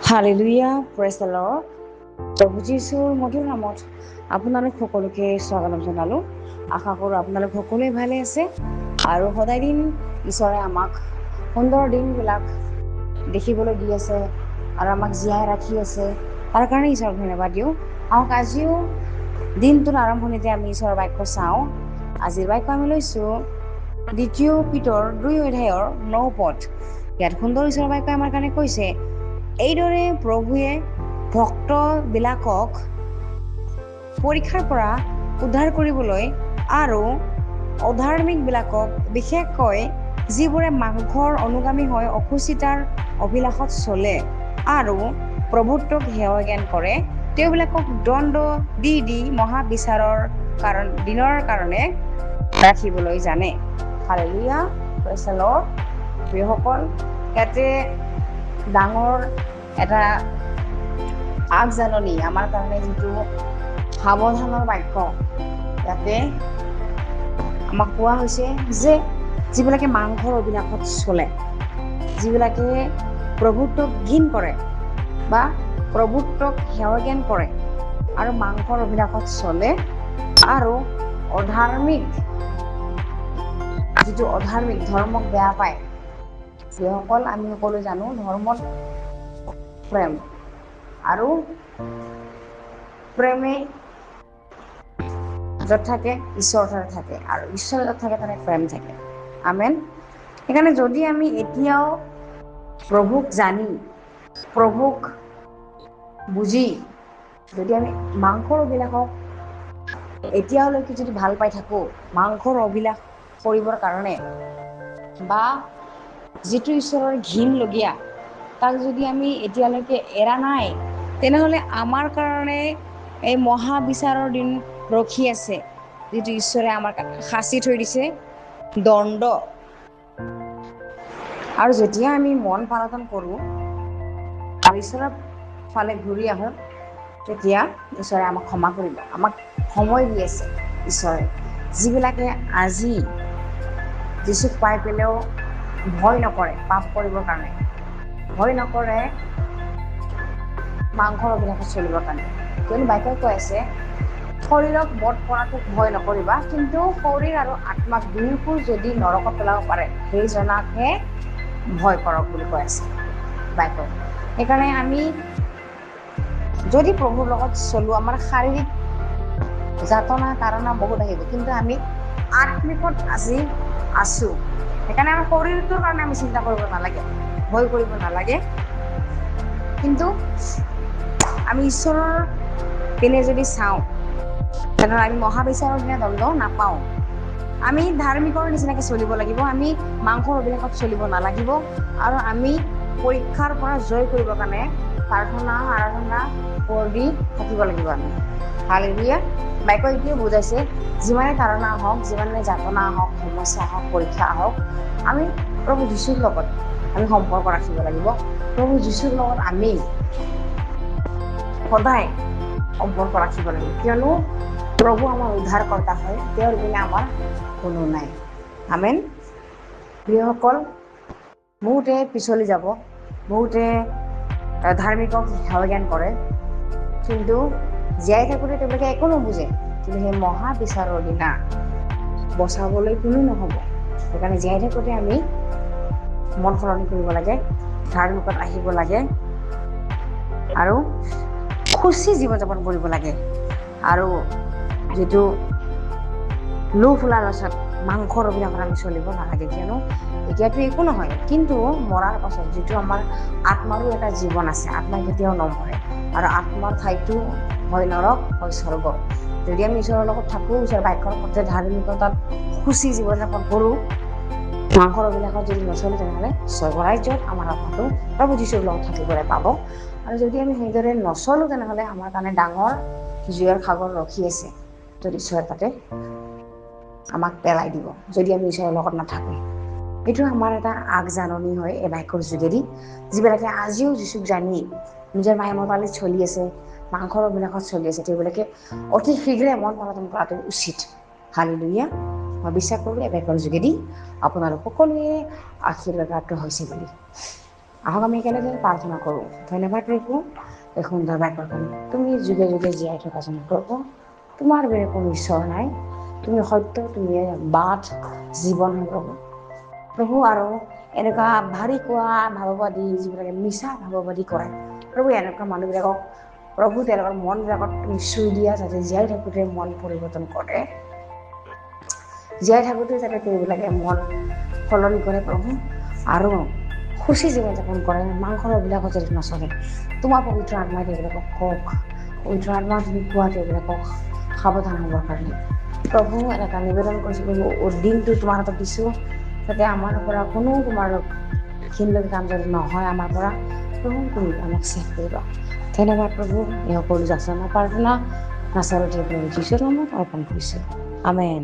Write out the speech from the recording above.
Hallelujah, praise the lord. প্ৰভু যীশুৰ মধুৰ নামত আপোনালোক সকলোকে স্বাগতম জনালোঁ। আশা কৰোঁ আপোনালোক সকলোৱে ভালে আছে আৰু সদায় দিন ঈশ্বৰে আমাক সুন্দৰ দিনবিলাক দেখিবলৈ দি আছে আৰু আমাক জীয়াই ৰাখি আছে। তাৰ কাৰণে ঈশ্বৰক ধন্যবাদ দিওঁ। আমাক আজিও দিনটোৰ আৰম্ভণিতে আমি ঈশ্বৰৰ বাক্য চাওঁ। আজিৰ বাক্য আমি লৈছোঁ 2 Peter 2:9 পদ। ইয়াত সুন্দৰ ঈশ্বৰৰ বাক্য আমাৰ কাৰণে কৈছে, এইদৰে প্ৰভুৱে ভক্তবিলাকক পৰীক্ষাৰ পৰা উদ্ধাৰ কৰিবলৈ আৰু অধাৰ্মিকবিলাকক, বিশেষকৈ যিবোৰে মাংসৰ অনুগামী হৈ অসুচিতাৰ অভিলাষত চলে আৰু প্ৰভুত্বক হেয় জ্ঞান কৰে, তেওঁবিলাকক দণ্ড দি মহাবিচাৰৰ দিনৰ কাৰণে ৰাখিবলৈ জানে। Hallelujah, praise the Lord. প্ৰিয়সকল, ইয়াতে ডাঙৰ এটা আগজাননী আমাৰ কাৰণে, যিটো সাৱধানৰ বাক্য ইয়াতে আমাক কোৱা হৈছে যে যিবিলাকে মাংসৰ অভিলাষত চলে, যিবিলাকে প্ৰভুত্বক ঘিণ কৰে বা প্ৰভুত্বক হেয় জ্ঞান কৰে আৰু মাংসৰ অভিলাষত চলে আৰু যিটো অধাৰ্মিক ধৰ্মক বেয়া পায়। যিসকল আমি সকলো জানো ধৰ্মত প্ৰেম আৰু প্ৰেমে য'ত থাকে ঈশ্বৰ তাতে থাকে, আৰু ঈশ্বৰ য'ত থাকে তাতে প্ৰেম থাকে। আমেন। সেইকাৰণে যদি আমি এতিয়াও প্ৰভুক জানি, প্ৰভুক বুজি, যদি আমি মাংসৰ অভিলাষক এতিয়ালৈকে যদি ভাল পাই থাকোঁ, মাংসৰ অভিলাষ কৰিবৰ কাৰণে বা যিটো ঈশ্বৰৰ ঘিণ লগীয়া, তাক যদি আমি এতিয়ালৈকে এৰা নাই, তেনেহ'লে আমাৰ কাৰণে এই মহাবিচাৰৰ দিন ৰখি আছে, যিটো ঈশ্বৰে আমাৰ কাৰণে সাঁচি থৈ দিছে, দণ্ড। আৰু যেতিয়া আমি মন পালন কৰোঁ আৰু ঈশ্বৰৰ ফালে ঘূৰি আহোঁ, তেতিয়া ঈশ্বৰে আমাক ক্ষমা কৰিব। আমাক সময় দি আছে ঈশ্বৰে। যিবিলাকে আজি যীচুক পাই পেলাইও ভয় নকৰে পাপ কৰিবৰ কাৰণে, ভয় নকৰে মাংসৰ অভিলাষত চলিবৰ কাৰণে, কিয়নো বাক্যই কৈ আছে শৰীৰক বধ কৰাটোক ভয় নকৰিবা, কিন্তু শৰীৰ আৰু আত্মাক দুয়োকো যদি নৰকত পেলাব পাৰে, সেইজনাকহে ভয় কৰক বুলি কৈ আছে বাক্য। সেইকাৰণে আমি যদি প্ৰভুৰ লগত চলোঁ, আমাৰ শাৰীৰিক যাতনা তাৰণা বহুত আহিব, কিন্তু আমি আত্মিকত আজি আছোঁ। সেইকাৰণে আমাৰ শৰীৰটোৰ কাৰণে আমি চিন্তা কৰিব নালাগে, ভয় কৰিব নালাগে। কিন্তু আমি ঈশ্বৰৰ পিনে যদি চাওঁ, তেনেহ'লে আমি মহাবিচাৰৰ দিনা দণ্ড নাপাওঁ। আমি ধাৰ্মিকৰ নিচিনাকৈ চলিব লাগিব, আমি মাংসৰ অভিলাষত চলিব নালাগিব, আৰু আমি পৰীক্ষাৰ পৰা জয় কৰিবৰ কাৰণে প্ৰাৰ্থনা আৰাধনা কৰি থাকিব লাগিব আমি। হালেলুয়া। বাক্য এইটোৱে বুজাইছে, যিমানে তাৰণা আহক, যিমানে যাতনা আহক, সমস্যা আহক, পৰীক্ষা আহক, আমি প্ৰভু যীশুৰ লগত আমি সম্পৰ্ক ৰাখিব লাগিব। প্ৰভু যীশুৰ লগত আমি সদায় সম্পৰ্ক ৰাখিব লাগিব, কিয়নো প্ৰভু আমাৰ উদ্ধাৰকৰ্তা হয়, তেওঁৰ বিনা আমাৰ কোনো নাই। আমেন। প্ৰিয়সকল, বহুতে পিছলি যাব, বহুতে ধাৰ্মিকক হেয় জ্ঞান কৰে, কিন্তু জীয়াই থাকোঁতে তেওঁলোকে একো নুবুজে, কিন্তু সেই মহাবিচাৰৰ দিনা বচাবলৈ কোনো নহ'ব। সেইকাৰণে জীয়াই থাকোঁতে আমি মন সলনি কৰিব লাগে, ধাৰ্মিকত আহিব লাগে আৰু খুচি জীৱন যাপন কৰিব লাগে। আৰু যিটো লোভ লালচত মাংসৰ অভিলাষত আমি চলিব নালাগে, কিয়নো এতিয়াতো একো নহয়, কিন্তু মৰাৰ পাছত যিটো আমাৰ আত্মাৰো এটা জীৱন আছে, আত্মাই কেতিয়াও নমৰে, আৰু আত্মাৰ ঠাইটো হয় নৰক, হয় স্বৰ্গ। যদি আমি ঈশ্বৰৰ লগত থাকোঁ, ঈশ্বৰৰ বাক্যৰ মতে ধাৰ্মিকতাত খুচি জীৱন যাপন কৰোঁ, মাংসৰ অভিলাষত যদি নচলে, তেনেহ'লে স্বৰ্গ ৰাজ্যত আমাৰ আত্মাটো প্ৰভু যীশুৰ লগত থাকিবলৈ পাব। আৰু যদি আমি সেইদৰে নচলোঁ, তেনেহ'লে আমাৰ কাৰণে ডাঙৰ জুইৰ সাগৰ ৰখি আছে, যদি ঈশ্বৰে তাতে আমাক পেলাই দিব, যদি আমি ঈশ্বৰৰ লগত নাথাকোঁ। এইটো আমাৰ এটা আগজাননী হয় এই বাক্যৰ যোগেদি। যিবিলাকে আজিও যীচুক জানি নিজৰ মায়ামতালিত চলি আছে, মাংসৰ অভিলাষত চলি আছে, তেওঁলোকে অতি শীঘ্ৰে মন পালন কৰাটো উচিত। হালেলুয়া। মই বিশ্বাস কৰোঁ এই বাক্যৰ যোগেদি আপোনালোক সকলোৱে আশীৰ্বাদ প্ৰাপ্ত হৈছে বুলি। আহক আমি একেলগে প্ৰাৰ্থনা কৰোঁ। ধন্যবাদ প্ৰভু, এই সুন্দৰ বাক্যৰ কাৰণে। তুমি যুগে যুগে জীয়াই থকাচোন প্ৰভু। তোমাৰ বেলেগ কোনো ঈশ্বৰ নাই। তুমি সত্য, তুমি বাট, জীৱন প্ৰভু। প্ৰভু আৰু এনেকুৱা ভাৰী কোৱা ভাৱবাদী যিবিলাকে মিছা ভাৱবাদী কৰে প্ৰভু, এনেকুৱা মানুহবিলাকক প্ৰভু তেওঁলোকৰ মনবিলাকত তুমি চুই দিয়া, যাতে জীয়াই থাকোঁতে মন পৰিৱৰ্তন কৰে। জীয়াই থাকোঁতে যাতে তেওঁবিলাকে মন সলনি কৰে প্ৰভু, আৰু সুচী জীৱন যাপন কৰে, মাংসবিলাকত যাতে নচলে। তোমাৰ পবিত্ৰ আত্মাই তেওঁবিলাকক কওক, পবিত্ৰ আত্মা তুমি কোৱা তেওঁবিলাকক সাৱধান হ'বৰ কাৰণে। প্ৰভু এনেকুৱা নিবেদন কৰিছোঁ প্ৰভু, দিনটো তোমাৰ হাতত দিছোঁ, যাতে আমাৰ পৰা কোনো তোমাৰ ঘিনলগী কাম যদি নহয় আমাৰ পৰা, প্ৰভু তুমি আমাক ছেভ কৰিবা। ধন্যবাদ প্ৰভু, এই সকলো যাচনা প্ৰাৰ্থনা নাচাৰতে প্ৰভু যীশুৰ নামত অৰ্পণ কৰিছোঁ। আমেন।